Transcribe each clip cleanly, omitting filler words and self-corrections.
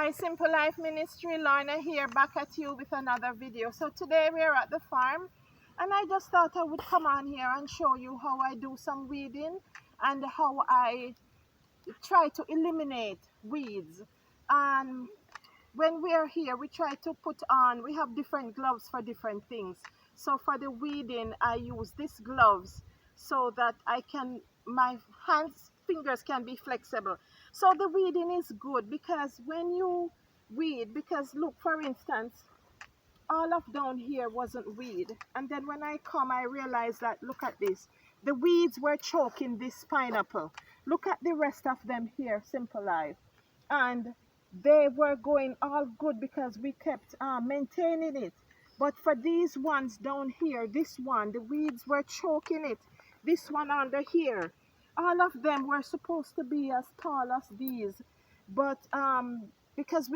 Hi, Simple Life Ministry, Lorna here, back at you with another video. So today we're at the farm, and I just thought I would come on here and show you how I do some weeding and how I try to eliminate weeds. And when we are here, we try to put on, we have different gloves for different things. So for the weeding, I use these gloves so that my fingers can be flexible. So the weeding is good because when you weed, because look, for instance, all of down here wasn't weed. And then when I come, I realized that, look at this. The weeds were choking this pineapple. Look at the rest of them here, Simple Life. And they were going all good because we kept maintaining it. But for these ones down here, this one, the weeds were choking it. This one under here, all of them were supposed to be as tall as these. But because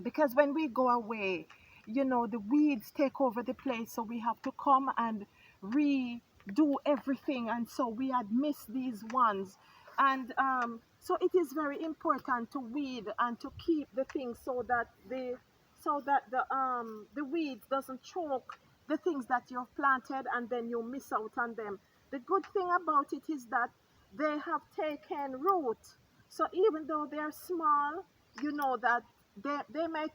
because when we go away, the weeds take over the place, so we have to come and redo everything, and so we had missed these ones. And so it is very important to weed and to keep the things so that the weeds doesn't choke the things that you've planted, and then you miss out on them. The good thing about it is that they have taken root, so even though they're small, you know that they may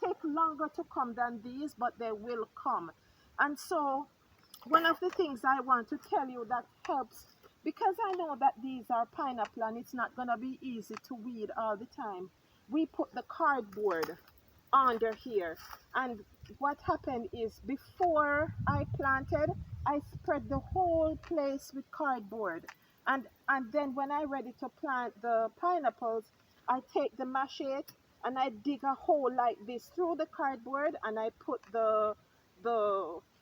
take longer to come than these, but they will come. And so one of the things I want to tell you that helps, because I know that these are pineapple and it's not going to be easy to weed all the time, we put the cardboard under here. And what happened is, before I planted, I spread the whole place with cardboard. And then when I ready to plant the pineapples, I take the machete and I dig a hole like this through the cardboard, and I put the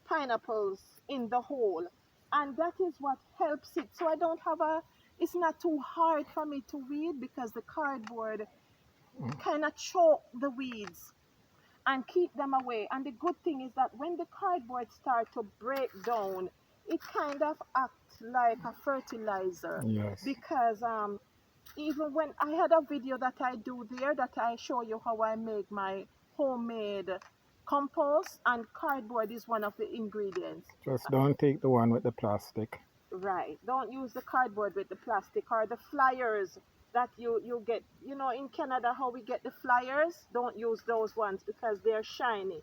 pineapples in the hole. And that is what helps it. So I don't have it's not too hard for me to weed because the cardboard kind of choke the weeds and keep them away. And the good thing is that when the cardboard starts to break down, it kind of acts like a fertilizer. Yes. Because even when I had a video that I do there, that I show you how I make my homemade compost, and cardboard is one of the ingredients. Just don't take the one with the plastic. Right. Don't use the cardboard with the plastic, or the flyers that you get, in Canada, how we get the flyers. Don't use those ones because they're shiny.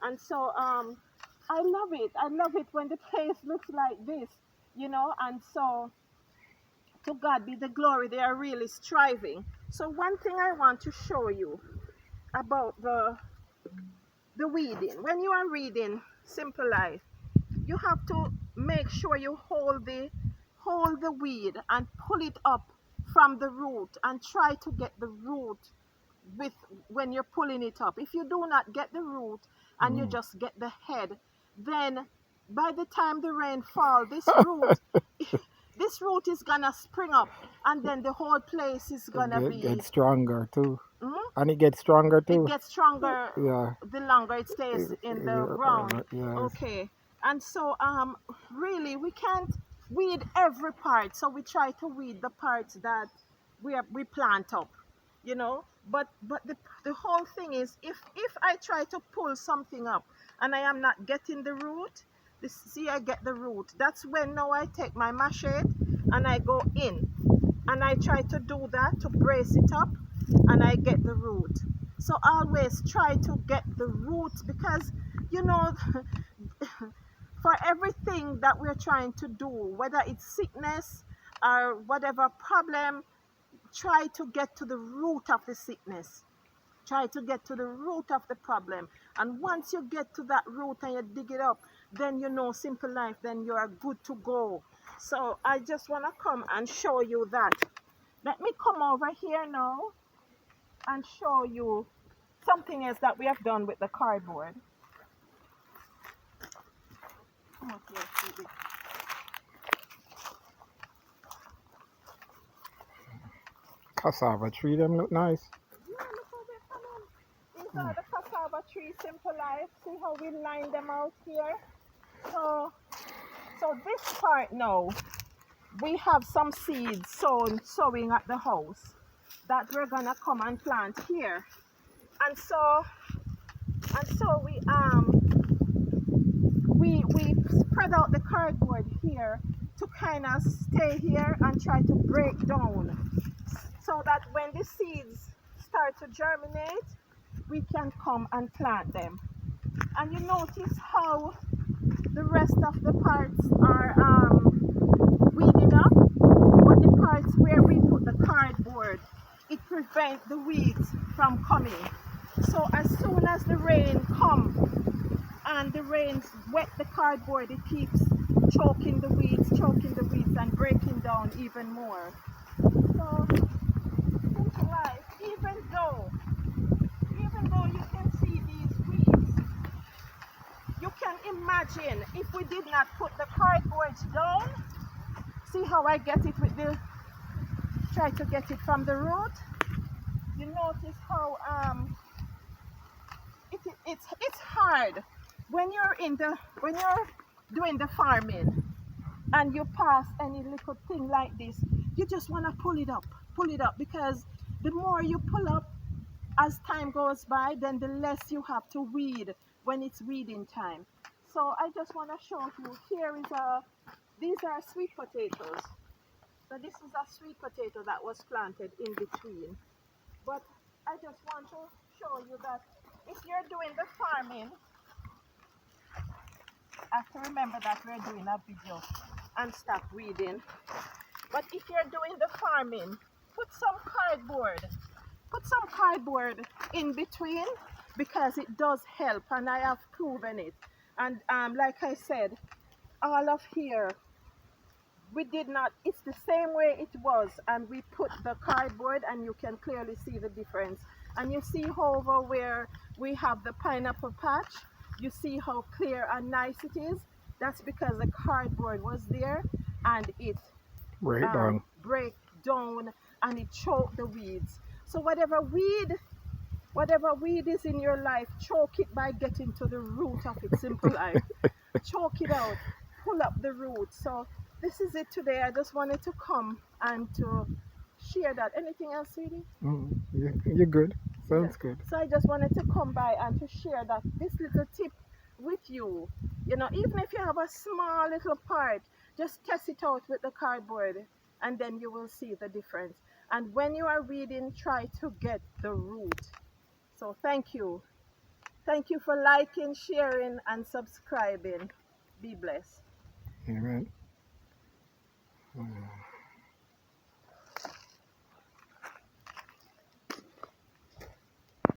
And so I love it. I love it when the place looks like this, and so to God be the glory, they are really striving. So one thing I want to show you about the weeding. When you are reading Simple Life, you have to make sure you hold the weed and pull it up from the root, and try to get the root when you're pulling it up. If you do not get the root and you just get the head, then by the time the rain falls, this root is gonna spring up, and then the whole place is gonna get stronger too. And it gets stronger too. It gets stronger. Yeah. The longer it stays in the ground. Yes. Okay. And so really we can't weed every part, so we try to weed the parts that we plant up, but the whole thing is, if I try to pull something up and I am not getting the root, see, I get the root. That's when now I take my machete and I go in and I try to do that to brace it up, and I get the root. So always try to get the root, because for everything that we're trying to do, whether it's sickness or whatever problem, try to get to the root of the sickness. Try to get to the root of the problem. And once you get to that root and you dig it up, then Simple Life, then you are good to go. So I just want to come and show you that. Let me come over here now and show you something else that we have done with the cardboard. Come up here, baby. Cassava tree, them look nice. Yeah, look how they come in. These are the cassava trees, Simple Life. See how we line them out here? So this part now, we have some seeds sowing at the house. that we're gonna come and plant here. And so we spread out the cardboard here to kind of stay here and try to break down, so that when the seeds start to germinate, we can come and plant them. And you notice how the rest of the parts are weeded up, but the parts where we put the cardboard, it prevents the weeds from coming. So as soon as the rain comes and the rains wet the cardboard, it keeps choking the weeds and breaking down even more. So simple life, even though you can see these weeds, you can imagine if we did not put the cardboards down. See how I get it with the, try to get it from the root. You notice how it's hard when you're doing the farming and you pass any little thing like this. You just want to pull it up, because the more you pull up as time goes by, then the less you have to weed when it's weeding time. So I just want to show you, here is these are sweet potatoes. So this is a sweet potato that was planted in between. But I just want to show you that if you're doing the farming, I have to remember that we're doing a video and stop weeding. But if you're doing the farming, put some cardboard in between, because it does help, and I have proven it. And like I said, all of here, we did not, it's the same way it was, and we put the cardboard, and you can clearly see the difference. And you see over where we have the pineapple patch, you see how clear and nice it is. That's because the cardboard was there and it break down and it choked the weeds. So whatever weed is in your life, choke it by getting to the root of it. Simple life. Choke it out, pull up the roots. So this is it today. I just wanted to come and to share that. Anything else, sweetie? You're good. Sounds good. So I just wanted to come by and to share that, this little tip with you. You know, even if you have a small little part, just test it out with the cardboard, and then you will see the difference. And when you are weeding, try to get the root. So thank you. Thank you for liking, sharing, and subscribing. Be blessed. Amen.